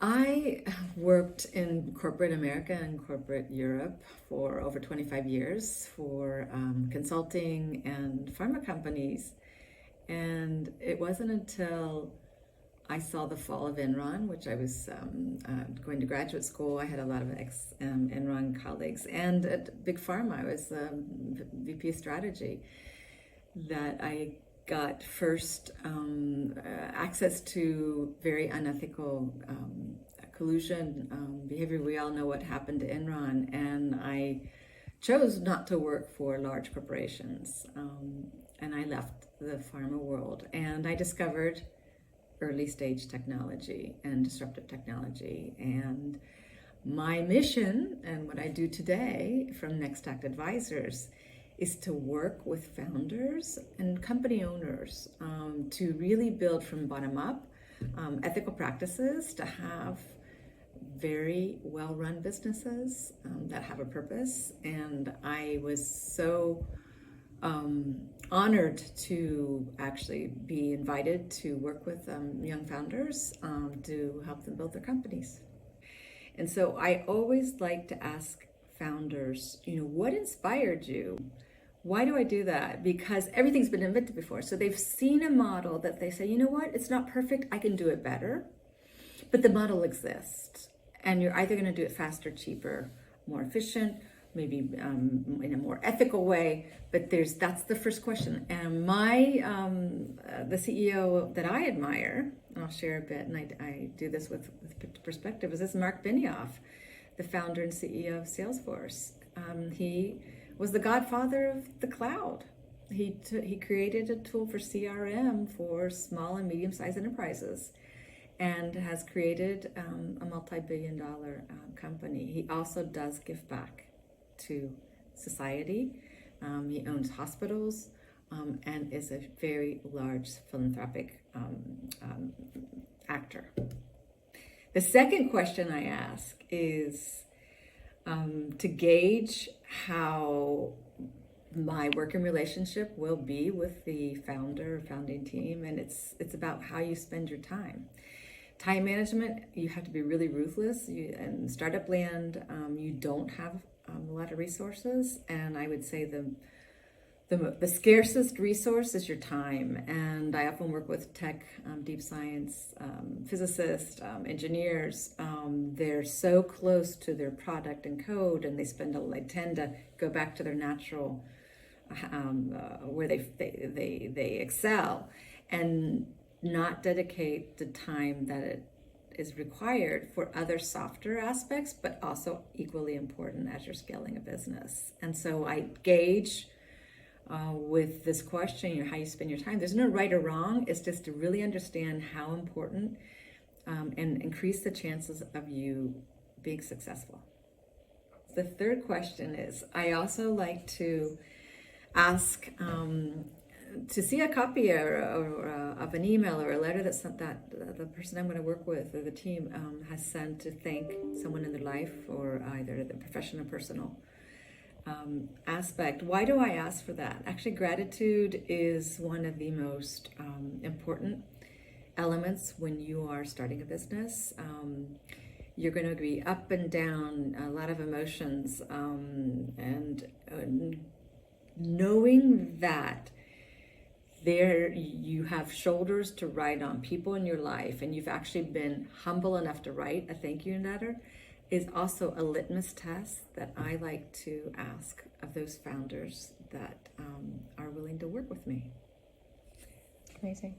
I worked in corporate America and corporate Europe for over 25 years for consulting and pharma companies. And it wasn't until I saw the fall of Enron, which I was going to graduate school. I had a lot of ex-Enron colleagues. And at Big Pharma, I was VP strategy, that I got first access to very unethical collusion behavior. We all know what happened to Enron, and I chose not to work for large corporations. And I left the pharma world, and I discovered early stage technology and disruptive technology. And my mission and what I do today from Next Act Advisors is to work with founders and company owners to really build from bottom up ethical practices to have very well-run businesses that have a purpose. And I was so honored to actually be invited to work with young founders to help them build their companies. And so I always like to ask founders, what inspired you? Why do I do that? Because everything's been invented before. So they've seen a model that they say, it's not perfect, I can do it better. But the model exists. And you're either going to do it faster, cheaper, more efficient, maybe in a more ethical way. But that's the first question. And the CEO that I admire, and I'll share a bit, and I do this with perspective, is this Mark Benioff, the founder and CEO of Salesforce. He was the godfather of the cloud. He created a tool for CRM for small and medium-sized enterprises, and has created a multi-billion-dollar company. He also does give back to society. He owns hospitals and is a very large philanthropic actor. The second question I ask is to gauge how my working relationship will be with the founding team, and it's about how you spend your time. Time management, you have to be really ruthless. In startup land, you don't have a lot of resources, and I would say the scarcest resource is your time. And I often work with tech, deep science, physicists, engineers. They're so close to their product and code, and they tend to go back to their natural, where they excel, and not dedicate the time that it is required for other softer aspects, but also equally important as you're scaling a business. And so I gauge with this question, how you spend your time. There's no right or wrong. It's just to really understand how important and increase the chances of you being successful. The third question is, I also like to ask to see a copy of an email or a letter that the person I'm going to work with or the team has sent to thank someone in their life, or either the professional or personal aspect. Why do I ask for that? Actually, gratitude is one of the most important elements when you are starting a business. You're going to be up and down, a lot of emotions, and knowing that there you have shoulders to write on, people in your life, and you've actually been humble enough to write a thank you letter, is also a litmus test that I like to ask of those founders that are willing to work with me. Amazing.